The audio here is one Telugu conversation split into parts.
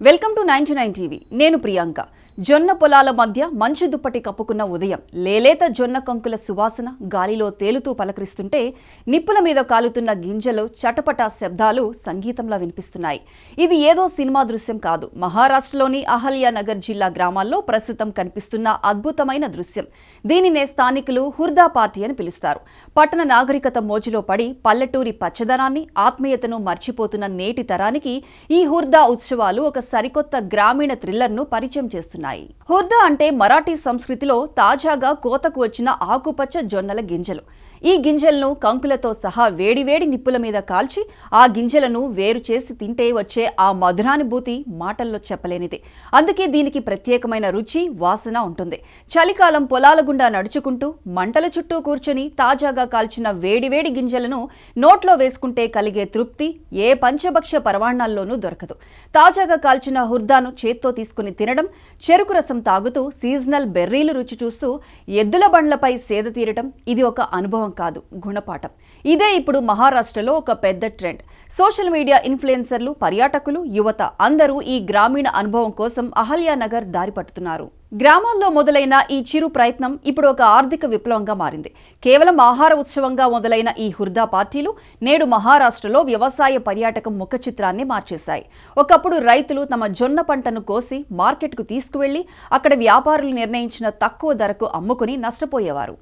Welcome to 99 TV. నేను ప్రియాంక. జొన్న పొలాల మధ్య మంచు దుప్పటి కప్పుకున్న ఉదయం లేలేత జొన్న కంకుల సువాసన గాలిలో తేలుతూ పలకరిస్తుంటే నిప్పుల మీద కాలుతున్న గింజలు చటపటా శబ్దాలు సంగీతంలా వినిపిస్తున్నాయి. ఇది ఏదో సినిమా దృశ్యం కాదు. మహారాష్ట్రలోని అహల్యానగర్ జిల్లా గ్రామాల్లో ప్రస్తుతం కనిపిస్తున్న అద్భుతమైన దృశ్యం. దీనినే స్థానికులు హుర్దా పార్టీ అని పిలుస్తారు. పట్టణ నాగరికత మోజులో పడి పల్లెటూరి పచ్చదనాన్ని, ఆత్మీయతను మర్చిపోతున్న నేటి తరానికి ఈ హుర్దా ఉత్సవాలు ఒక సరికొత్త గ్రామీణ థ్రిల్లర్ను పరిచయం చేస్తున్నాయి. హుర్దా అంటే మరాఠీ సంస్కృతిలో తాజాగా కోతకు వచ్చిన ఆకుపచ్చ జొన్నల గింజలు. ఈ గింజలను కంకులతో సహా వేడివేడి నిప్పుల మీద కాల్చి ఆ గింజలను వేరు చేసి తింటే వచ్చే ఆ మధురానుభూతి మాటల్లో చెప్పలేనిది. అందుకే దీనికి ప్రత్యేకమైన రుచి, వాసన ఉంటుంది. చలికాలం పొలాల గుండా నడుచుకుంటూ మంటల చుట్టూ కూర్చొని తాజాగా కాల్చిన వేడివేడి గింజలను నోట్లో వేసుకుంటే కలిగే తృప్తి ఏ పంచభక్ష పరవాణాల్లోనూ దొరకదు. తాజాగా కాల్చిన హుర్దాను చేత్తో తీసుకుని తినడం, చెరుకు రసం తాగుతూ సీజనల్ బెర్రీలు రుచి చూస్తూ ఎద్దుల బండ్లపై సేద తీరటం ఇది ఒక అనుభవం కాదు, గుణపాఠం. ఇదే ఇప్పుడు మహారాష్ట్రలో ఒక పెద్ద ట్రెండ్. సోషల్ మీడియా ఇన్ఫ్లుయెన్సర్లు, పర్యాటకులు, యువత అందరూ ఈ గ్రామీణ అనుభవం కోసం అహల్యానగర్ దారి పట్టుతున్నారు. గ్రామాల్లో మొదలైన ఈ చిరు ప్రయత్నం ఇప్పుడు ఒక ఆర్థిక విప్లవంగా మారింది. కేవలం ఆహార ఉత్సవంగా మొదలైన ఈ హుర్దా పార్టీలు నేడు మహారాష్ట్రలో వ్యవసాయ పర్యాటకం ముఖ చిత్రాన్ని మార్చేశాయి. ఒకప్పుడు రైతులు తమ జొన్న పంటను కోసి మార్కెట్కు తీసుకువెళ్లి అక్కడ వ్యాపారులు నిర్ణయించిన తక్కువ ధరకు అమ్ముకుని నష్టపోయేవారు.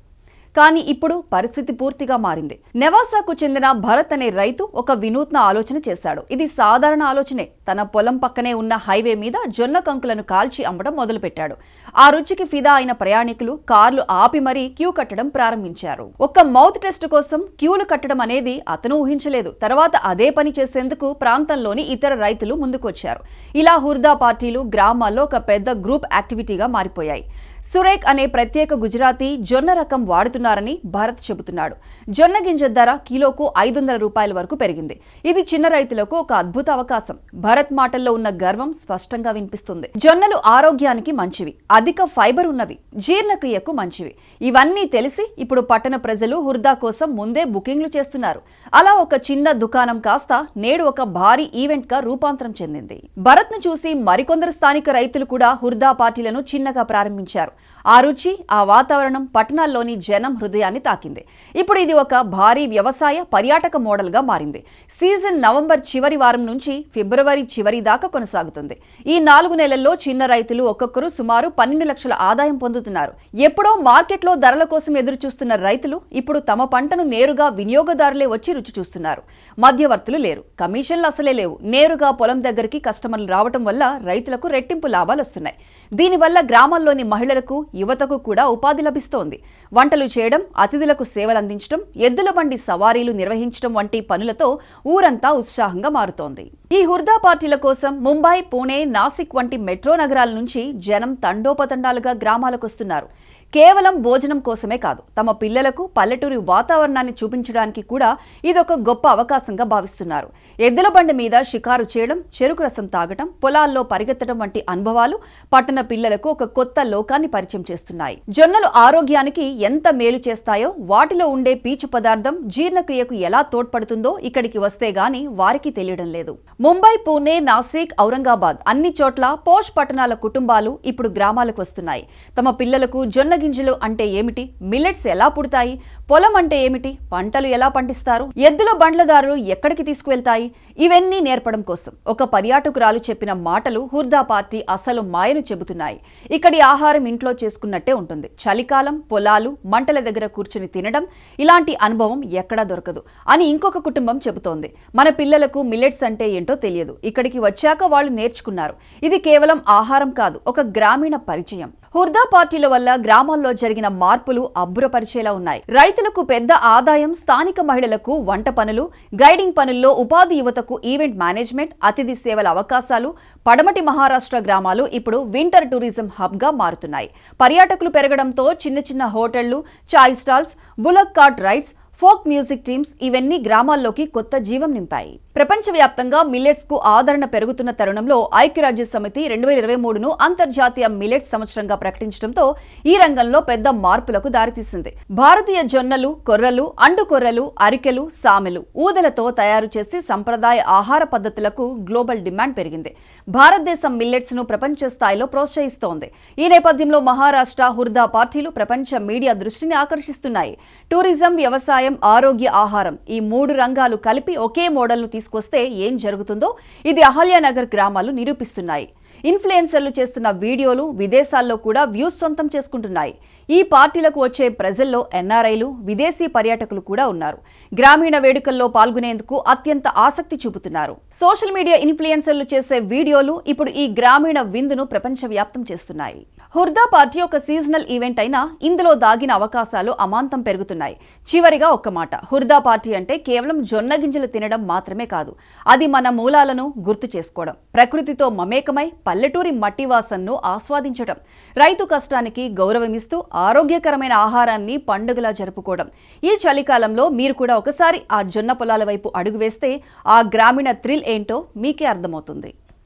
కానీ ఇప్పుడు పరిస్థితి పూర్తిగా మారింది. నెవాసాకు చెందిన భరత్ అనే రైతు ఒక వినూత్న ఆలోచన చేశాడు. ఇది సాధారణ ఆలోచనే. తన పొలం పక్కనే ఉన్న హైవే మీద జొన్న కంకులను కాల్చి అమ్మడం మొదలుపెట్టాడు. ఆ రుచికి ఫిదా అయిన ప్రయాణికులు కార్లు ఆపి మరీ క్యూ కట్టడం ప్రారంభించారు. ఒక్క మౌత్ టెస్ట్ కోసం క్యూలు కట్టడం అనేది అతను ఊహించలేదు. తర్వాత అదే పని చేసేందుకు ప్రాంతంలోని ఇతర రైతులు ముందుకొచ్చారు. ఇలా హుర్దా పార్టీలు గ్రామాల్లో ఒక పెద్ద గ్రూప్ యాక్టివిటీగా మారిపోయాయి. సురేక్ అనే ప్రత్యేక గుజరాతీ జొన్న రకం వాడుతున్నారని భరత్ చెబుతున్నాడు. జొన్న గింజ ధర కిలోకు 500 రూపాయల వరకు పెరిగింది. ఇది చిన్న రైతులకు ఒక అద్భుత అవకాశం. భరత్ మాటల్లో ఉన్న గర్వం స్పష్టంగా వినిపిస్తుంది. జొన్నలు ఆరోగ్యానికి మంచివి, అధిక ఫైబర్ ఉన్నవి, జీర్ణక్రియకు మంచివి. ఇవన్నీ తెలిసి ఇప్పుడు పట్టణ ప్రజలు హుర్దా కోసం ముందే బుకింగ్లు చేస్తున్నారు. అలా ఒక చిన్న దుకాణం కాస్త నేడు ఒక భారీ ఈవెంట్ గా రూపాంతరం చెందింది. భరత్ ను చూసి మరికొందరు స్థానిక రైతులు కూడా హుర్దా పార్టీలను చిన్నగా ప్రారంభించారు. ఆ రుచి, ఆ వాతావరణం పట్టణాల్లోని జనం హృదయాన్ని తాకింది. ఇప్పుడు ఇది ఒక భారీ వ్యవసాయ పర్యాటక మోడల్గా మారింది. సీజన్ నవంబర్ చివరి వారం నుంచి ఫిబ్రవరి చివరి దాకా కొనసాగుతుంది. ఈ 4 నెలల్లో చిన్న రైతులు ఒక్కొక్కరు సుమారు 12 లక్షల ఆదాయం పొందుతున్నారు. ఎప్పుడో మార్కెట్లో ధరల కోసం ఎదురు చూస్తున్న రైతులు ఇప్పుడు తమ పంటను నేరుగా వినియోగదారులే వచ్చి రుచి చూస్తున్నారు. మధ్యవర్తులు లేరు, కమిషన్లు అసలే లేవు. నేరుగా పొలం దగ్గరికి కస్టమర్లు రావటం వల్ల రైతులకు రెట్టింపు లాభాలు వస్తున్నాయి. దీనివల్ల గ్రామాల్లోని మహిళలకు, యువతకు కూడా ఉపాధి లభిస్తోంది. వంటలు చేయడం, అతిథులకు సేవలు అందించడం, ఎద్దుల బండి సవారీలు నిర్వహించడం వంటి పనులతో ఊరంతా ఉత్సాహంగా మారుతోంది. ఈ హుర్దా పార్టీల కోసం ముంబై, పూణే, నాసిక్ వంటి మెట్రో నగరాల నుంచి జనం తండోపతండాలుగా గ్రామాలకొస్తున్నారు. కేవలం భోజనం కోసమే కాదు, తమ పిల్లలకు పల్లెటూరి వాతావరణాన్ని చూపించడానికి కూడా ఇదొక గొప్ప అవకాశంగా భావిస్తున్నారు. ఎద్దుల బండి మీద షికారు చేయడం, చెరుకు రసం తాగటం, పొలాల్లో పరిగెత్తడం వంటి అనుభవాలు పట్టణ పిల్లలకు ఒక కొత్త లోకాన్ని పరిచయం చేస్తున్నాయి. జొన్నలు ఆరోగ్యానికి ఎంత మేలు చేస్తాయో, వాటిలో ఉండే పీచు పదార్థం జీర్ణక్రియకు ఎలా తోడ్పడుతుందో ఇక్కడికి వస్తే గాని వారికి తెలియడం లేదు. ముంబై, పూణే, నాసిక్, ఔరంగాబాద్ అన్ని చోట్ల పోష్ పట్టణాల కుటుంబాలు ఇప్పుడు గ్రామాలకు వస్తున్నాయి. తమ పిల్లలకు జొన్న గింజలు అంటే ఏమిటి, మిల్లెట్స్ ఎలా పుడతాయి, పొలం అంటే ఏమిటి, పంటలు ఎలా పండిస్తారు, ఎద్దుల బండ్లదారులు ఎక్కడికి తీసుకువెళ్తాయి, ఇవన్నీ నేర్పడం కోసం ఒక పర్యాటకురాలు చెప్పిన మాటలు హుర్దా పార్టీ అసలు మాయను చెబుతున్నాయి. ఇక్కడి ఆహారం ఇంట్లో చేసుకున్నట్టే ఉంటుంది. చలికాలం పొలాలు, మంటల దగ్గర కూర్చుని తినడం, ఇలాంటి అనుభవం ఎక్కడా దొరకదు అని ఇంకొక కుటుంబం చెబుతోంది. మన పిల్లలకు మిల్లెట్స్ అంటే ఏంటో తెలియదు, ఇక్కడికి వచ్చాక వాళ్ళు నేర్చుకున్నారు. ఇది కేవలం ఆహారం కాదు, ఒక గ్రామీణ పరిచయం. హుర్దా పార్టీల వల్ల గ్రామాల్లో జరిగిన మార్పులు అబ్బురపరిచేలా ఉన్నాయి. రైతులకు పెద్ద ఆదాయం, స్థానిక మహిళలకు వంట పనులు, గైడింగ్ పనుల్లో ఉపాధి, యువతకు ఈవెంట్ మేనేజ్మెంట్, అతిథి సేవల అవకాశాలు. పడమటి మహారాష్ట్ర గ్రామాలు ఇప్పుడు వింటర్ టూరిజం హబ్ గా మారుతున్నాయి. పర్యాటకులు పెరగడంతో చిన్న చిన్న హోటళ్లు, చాయ్ stalls, bullock cart rides, folk music teams ఇవన్నీ గ్రామాల్లోకి కొత్త జీవం నింపాయి. ప్రపంచవ్యాప్తంగా మిల్లెట్స్ కు ఆదరణ పెరుగుతున్న తరుణంలో ఐక్యరాజ్య సమితి 2023ను అంతర్జాతీయ మిల్లెట్స్ సంవత్సరంగా ప్రకటించడంతో ఈ రంగంలో పెద్ద మార్పులకు దారితీసింది. భారతీయ జొన్నలు, కొర్రలు, అండుకొర్రలు, అరికెలు, సామెలు, ఊదలతో తయారు చేసి సంప్రదాయ ఆహార పద్ధతులకు గ్లోబల్ డిమాండ్ పెరిగింది. భారతదేశం మిల్లెట్స్ ను ప్రపంచ స్థాయిలో ప్రోత్సహిస్తోంది. ఈ నేపథ్యంలో మహారాష్ట్ర, హుర్దా పార్టీలు ప్రపంచ మీడియా దృష్టిని ఆకర్షిస్తున్నాయి. టూరిజం, వ్యవసాయం, ఆరోగ్య ఆహారం ఈ 3 రంగాలు కలిపి ఒకే మోడల్ను తీసుకొస్తే ఏం జరుగుతుందో ఇది అహల్యానగర్ గ్రామాలు నిరూపిస్తున్నాయి. ఇన్ఫ్లుయెన్సర్లు చేస్తున్న వీడియోలు విదేశాల్లో కూడా వ్యూస్ సొంతం చేసుకుంటున్నాయి. ఈ పార్టీలకు వచ్చే ప్రజల్లో ఎన్ఆర్ఐలు, విదేశీ పర్యాటకులు కూడా ఉన్నారు. గ్రామీణ వేడుకల్లో పాల్గొనేందుకు అత్యంత ఆసక్తి చూపుతున్నారు. సోషల్ మీడియా ఇన్ఫ్లుయెన్సర్లు చేసే వీడియోలు ఇప్పుడు ఈ గ్రామీణ విందును ప్రపంచవ్యాప్తం చేస్తున్నాయి. హుర్దా పార్టీ ఒక సీజనల్ ఈవెంట్ అయినా ఇందులో దాగిన అవకాశాలు అమాంతం పెరుగుతున్నాయి. చివరిగా ఒక్క మాట, హుర్దా పార్టీ అంటే కేవలం జొన్న గింజలు తినడం మాత్రమే కాదు, అది మన మూలాలను గుర్తు చేసుకోవడం, ప్రకృతితో మమేకమై పల్లెటూరి మట్టి వాసనను ఆస్వాదించడం, రైతు కష్టానికి గౌరవమిస్తూ ఆరోగ్యకరమైన ఆహారాన్ని పండుగలా జరుపుకోవడం. ఈ చలికాలంలో మీరు కూడా ఒకసారి ఆ జొన్న పొలాల వైపు అడుగు వేస్తే ఆ గ్రామీణ థ్రిల్ ఏంటో మీకే అర్థమవుతుంది.